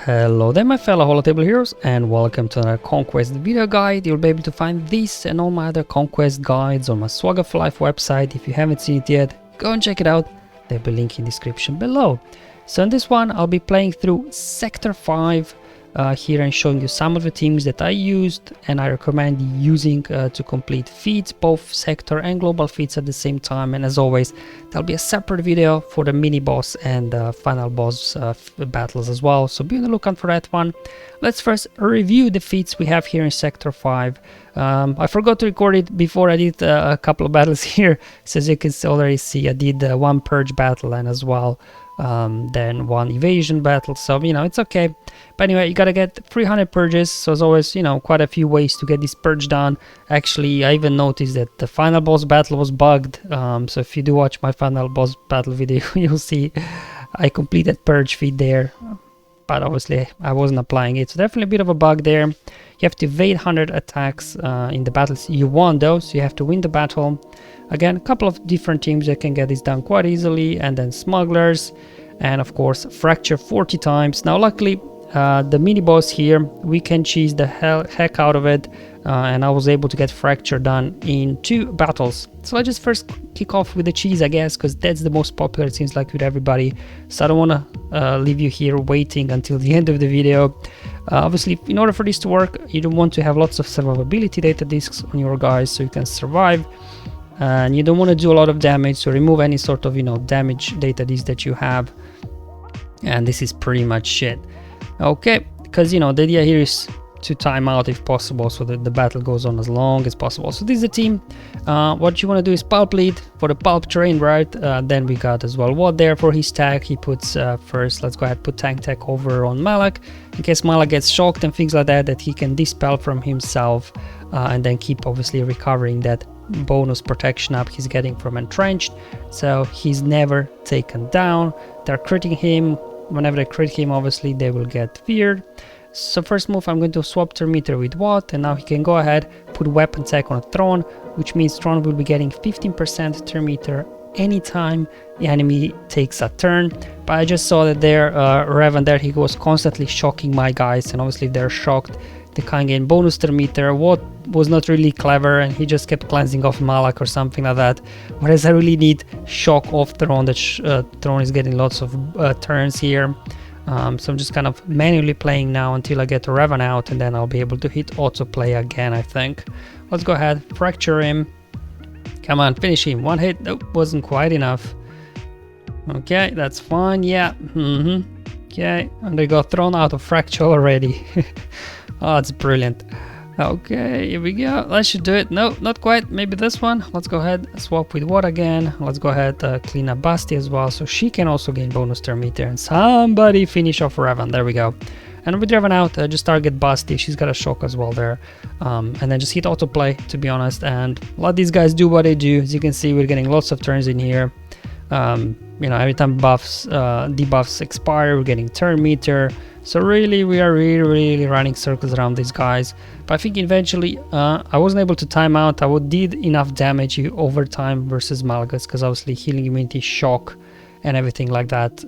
Hello there my fellow holotable heroes, and welcome to another Conquest video guide. You'll be able to find this and all my other Conquest guides on my SWGOH Life website. If you haven't seen it yet, go and check it out. There'll be a link in the description below. So in this one I'll be playing through Sector 5 here and showing you some of the teams that I used and I recommend using to complete feats, both sector and global feats at the same time. And as always, there'll be a separate video for the mini boss and final boss battles as well, so be on the lookout for that one. Let's first review the feats we have here in Sector 5. I forgot to record it before I did a couple of battles here, so as you can already see I did one Purge battle and as well then one Evasion battle, so you know it's okay. But anyway, you gotta get 300 purges, so as always, you know, quite a few ways to get this purge done. Actually, I even noticed that the final boss battle was bugged, so if you do watch my final boss battle video you'll see I completed purge feat there, but obviously I wasn't applying it, so definitely a bit of a bug there. You have to evade 100 attacks in the battles you won though, so you have to win the battle. Again, a couple of different teams that can get this done quite easily, and then Smugglers, and of course Fracture 40 times. Now luckily the mini boss here, we can cheese the heck out of it, and I was able to get Fracture done in 2 battles. So I just first kick off with the cheese, I guess, because that's the most popular, it seems like, with everybody. So I don't want to leave you here waiting until the end of the video. Obviously, in order for this to work, you don't want to have lots of survivability data discs on your guys so you can survive. And you don't want to do a lot of damage, so remove any sort of, you know, damage data disc that you have. And this is pretty much it. Okay, because, you know, the idea here is to time out if possible, so that the battle goes on as long as possible. So this is the team. What you want to do is pulp lead for the pulp terrain, right? Then we got as well Watt there for his tag. He puts first, let's go ahead, put tank tech over on Malak in case Malak gets shocked and things like that, that he can dispel from himself, and then keep obviously recovering that bonus protection up he's getting from entrenched, so he's never taken down. They're critting him. Whenever they crit him, obviously they will get feared. So first move, I'm going to swap Termeter with Watt, and now he can go ahead, put weapon tech on a Throne, which means Throne will be getting 15% Termeter anytime the enemy takes a turn. But I just saw that there, Revan there, he was constantly shocking my guys, and obviously if they're shocked, they can't gain bonus Termeter. Watt was not really clever, and he just kept cleansing off Malak or something like that. Whereas I really need shock off Throne. That Throne is getting lots of turns here. So I'm just kind of manually playing now until I get Revan out, and then I'll be able to hit autoplay again, I think. Let's go ahead, fracture him. Come on, finish him. One hit. Nope, wasn't quite enough. Okay, that's fine. Yeah. Okay, and they got thrown out of fracture already. Oh, it's brilliant. Okay, here we go. That should do it. No, not quite. Maybe this one. Let's go ahead, swap with Watt again. Let's go ahead, clean up Basti as well, so she can also gain bonus Termeter. And somebody finish off Revan. There we go. And with Revan out, just target Basti. She's got a shock as well there. And then just hit autoplay, to be honest, and let these guys do what they do. As you can see, we're getting lots of turns in here. You know, every time buffs, debuffs expire, we're getting turn meter. So really, we are really running circles around these guys. But I think eventually, I wasn't able to time out. I did enough damage over time versus Malgus, because obviously healing immunity, shock, and everything like that.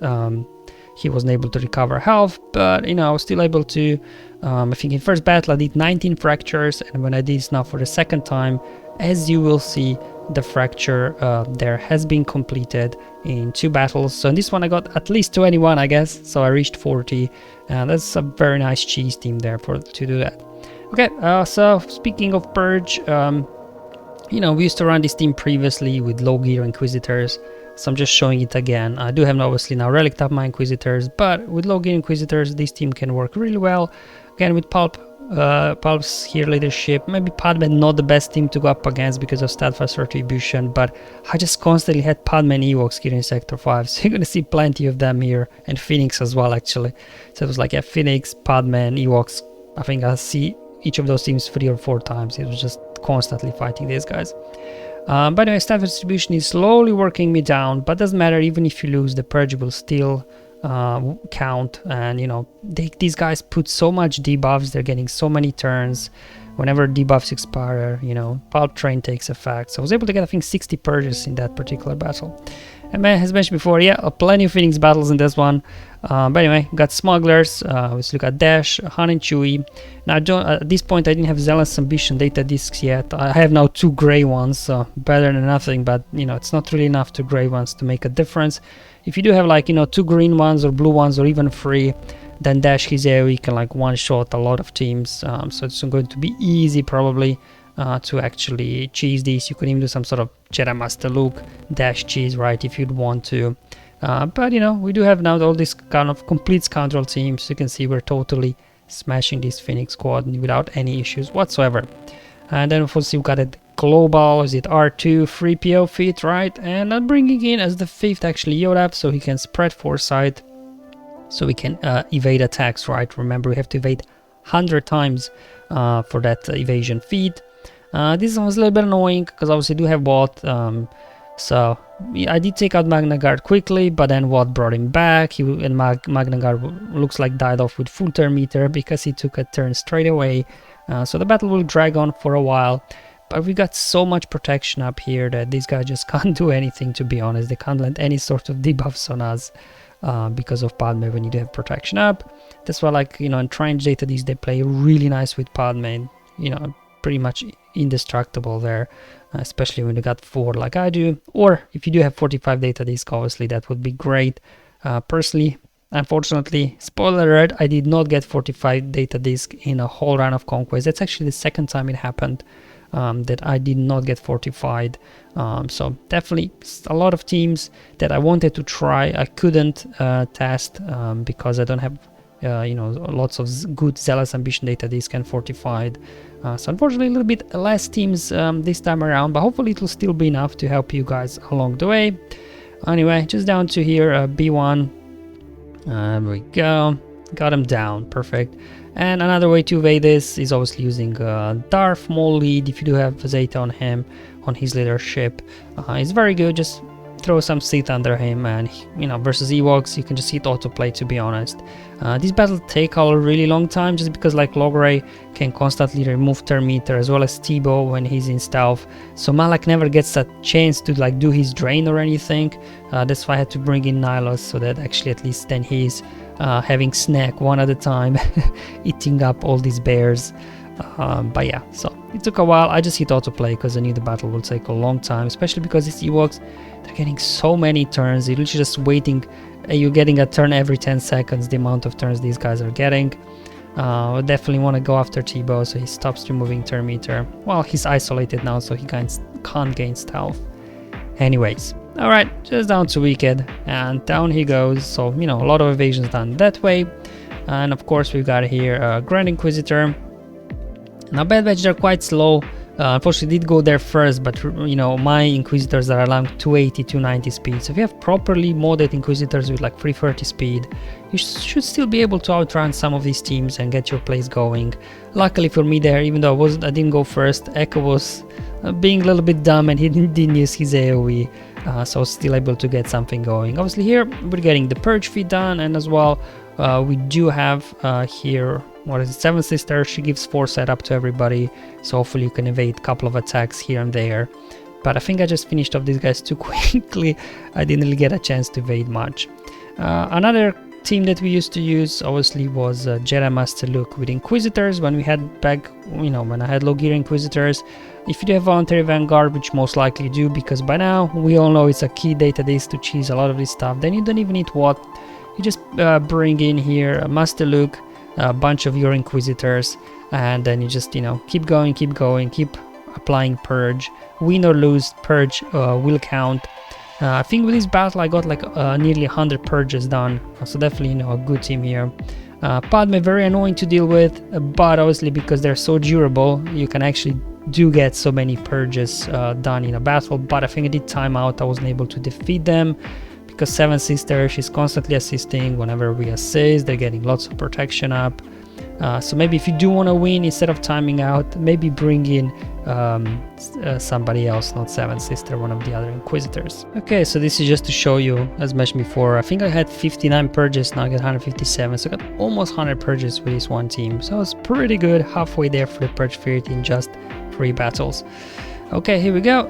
He wasn't able to recover health, but you know, I was still able to. I think in first battle I did 19 fractures, and when I did this now for the second time, as you will see, the fracture there has been completed in 2 battles. So in this one I got at least 21, I guess, so I reached 40, and that's a very nice cheese team there to do that. Okay, so speaking of Purge, you know, we used to run this team previously with low gear Inquisitors, so I'm just showing it again. I do have obviously now Relic Top my Inquisitors, but with low gear Inquisitors this team can work really well. Again, with Pulp's here leadership, maybe Padme not the best team to go up against because of Steadfast Retribution, but I just constantly had Padme and Ewoks here in Sector 5, so you're gonna see plenty of them here, and Phoenix as well actually. So it was like, yeah, Phoenix, Padme and Ewoks. I think I'll see each of those teams 3 or 4 times. It was just constantly fighting these guys. By the way, Steadfast Retribution is slowly working me down, but doesn't matter, even if you lose, the Purge will still count. And you know, these guys put so much debuffs, they're getting so many turns. Whenever debuffs expire, you know, Pulp Train takes effect. So I was able to get, I think, 60 purges in that particular battle. And as mentioned before, yeah, plenty of Phoenix battles in this one. But anyway, got Smugglers, let's look at Dash, Han and Chewie. Now, at this point, I didn't have Zealous Ambition data discs yet. I have now 2 gray ones, so better than nothing, but, you know, it's not really enough, 2 gray ones to make a difference. If you do have, like, you know, 2 green ones or blue ones or even 3, then Dash his AoE can, like, one-shot a lot of teams, so it's going to be easy, probably, to actually cheese these. You could even do some sort of Jedi Master Luke Dash cheese, right, if you'd want to. But you know, we do have now all these kind of complete scoundrel teams. You can see we're totally smashing this Phoenix squad without any issues whatsoever. And then of course we've got it global, is it R2, 3PO feat, right? And I'm bringing in as the 5th actually Yoda, so he can spread foresight, so we can evade attacks, right? Remember, we have to evade 100 times for that evasion feat. This one was a little bit annoying because obviously I do have Watt, so I did take out Magna Guard quickly, but then Watt brought him back. Magna Guard looks like died off with full turn meter because he took a turn straight away. So the battle will drag on for a while, but we got so much protection up here that these guys just can't do anything, to be honest. They can't land any sort of debuffs on us because of Padme when you do have protection up. That's why, like, you know, in Triangle data, they play really nice with Padme, you know, pretty much indestructible there, especially when you got 4 like I do, or if you do have 45 data disc, obviously that would be great. Personally, unfortunately, spoiler alert, I did not get 45 data disc in a whole run of Conquest. That's actually the second time it happened that I did not get fortified. So definitely a lot of teams that I wanted to try, I couldn't test because I don't have you know, lots of good Zealous Ambition data disc and fortified. So unfortunately a little bit less teams this time around, but hopefully it will still be enough to help you guys along the way. Anyway, just down to here, B1. There we go, got him down, perfect. And another way to evade this is obviously using Darth Maul lead. If you do have Zeta on him, on his leadership, it's very good. Just throw some Sith under him, and you know, versus Ewoks you can just hit autoplay, to be honest. These battles take a really long time just because, like, Logray can constantly remove turn meter as well as T-Bow when he's in stealth, so Malak never gets a chance to like do his drain or anything. That's why I had to bring in Nihilus, so that actually at least then he's having snack one at a time eating up all these bears. But yeah, so it took a while. I just hit autoplay because I knew the battle will take a long time, especially because these Ewoks, they're getting so many turns. You're literally just waiting, you're getting a turn every 10 seconds, the amount of turns these guys are getting. I definitely want to go after T-Bow so he stops removing turn meter. Well, he's isolated now, so he can't gain stealth. Anyways, alright, just down to Wicked, and down he goes. So, you know, a lot of evasions done that way. And of course we've got here Grand Inquisitor. Now Bad Batch are quite slow. Unfortunately did go there first, but you know, my Inquisitors are allowing 280, 290 speed. So if you have properly modded Inquisitors with like 330 speed, you should still be able to outrun some of these teams and get your plays going. Luckily for me there, even though I didn't go first, Echo was being a little bit dumb and he didn't use his AoE. So I was still able to get something going. Obviously here we're getting the Purge feat done, and as well we do have here, what is it, 7 Sister. She gives foresight up to everybody, so hopefully you can evade a couple of attacks here and there. But I think I just finished off these guys too quickly. I didn't really get a chance to evade much. Another team that we used to use obviously was Jedi Master Luke with Inquisitors when we had back, you know, when I had low gear Inquisitors. If you do have Voluntary Vanguard, which most likely do, because by now we all know it's a key data disc to cheese a lot of this stuff, then you don't even need what. You just bring in here Master Luke, a bunch of your Inquisitors, and then you just, you know, keep going, keep applying Purge. Win or lose, Purge will count. I think with this battle I got like nearly 100 Purges done, so definitely, you know, a good team here. Padme very annoying to deal with, but obviously because they're so durable, you can actually do get so many Purges done in a battle, but I think I did time out. I wasn't able to defeat them. Because 7 Sister, she's constantly assisting. Whenever we assist, they're getting lots of protection up. So maybe if you do want to win, instead of timing out, maybe bring in somebody else, not 7 Sister, one of the other Inquisitors. Okay, so this is just to show you, as mentioned before, I think I had 59 Purges, now I got 157, so I got almost 100 Purges with this one team. So it's pretty good, halfway there for the Purge feat in just 3 battles. Okay, here we go.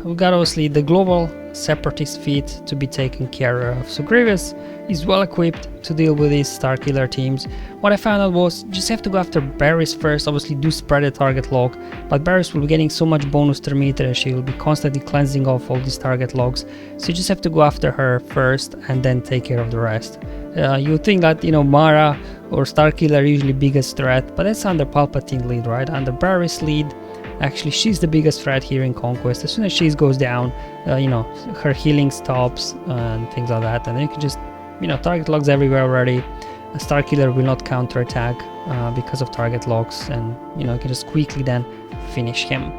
We got obviously the global Separatist feat to be taken care of. So Grievous is well equipped to deal with these Starkiller teams. What I found out was just have to go after Barriss first. Obviously do spread the target log, but Barriss will be getting so much bonus to her meter and she will be constantly cleansing off all these target logs. So you just have to go after her first and then take care of the rest. You would think that, you know, Mara or Starkiller are usually biggest threat, but that's under Palpatine lead, right? Under Barriss lead, actually she's the biggest threat here in Conquest. As soon as she goes down, you know, her healing stops and things like that, and then you can just, you know, target logs everywhere already. A Starkiller will not counterattack because of target logs, and you know, you can just quickly then finish him.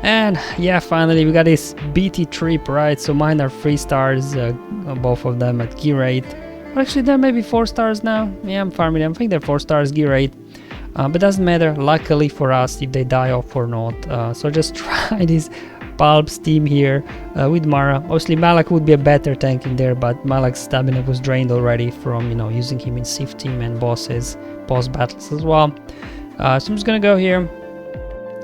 And yeah, finally we got this BT trip, right? So mine are 3 stars, both of them at gear 8. Actually, they're maybe 4 stars now. Yeah, I'm farming them. I think they're 4 stars gear 8. But doesn't matter, luckily for us, if they die off or not. So just try this Palp's team here with Mara. Obviously Malak would be a better tank in there, but Malak's stamina was drained already from, you know, using him in Sith team and boss battles as well. So I'm just gonna go here.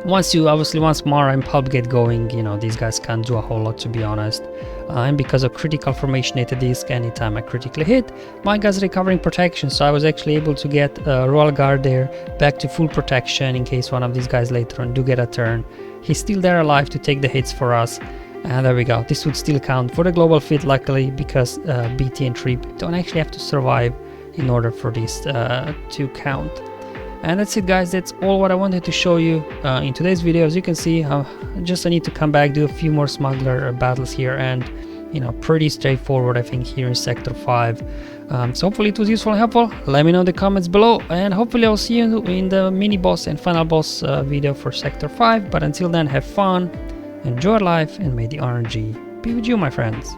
Once Mara and Palp get going, you know, these guys can't do a whole lot, to be honest. And because of critical formationated disc, anytime I critically hit, my guy's recovering protection, so I was actually able to get Royal Guard there back to full protection in case one of these guys later on do get a turn. He's still there alive to take the hits for us, and there we go. This would still count for the global fit, luckily, because BT and Trip don't actually have to survive in order for this to count. And that's it, guys. That's all what I wanted to show you in today's video. As you can see, I need to come back, do a few more smuggler battles here, and you know, pretty straightforward, I think, here in Sector 5. So hopefully it was useful and helpful. Let me know in the comments below, and hopefully I'll see you in the mini boss and final boss video for Sector 5. But until then, have fun, enjoy life, and may the RNG be with you, my friends.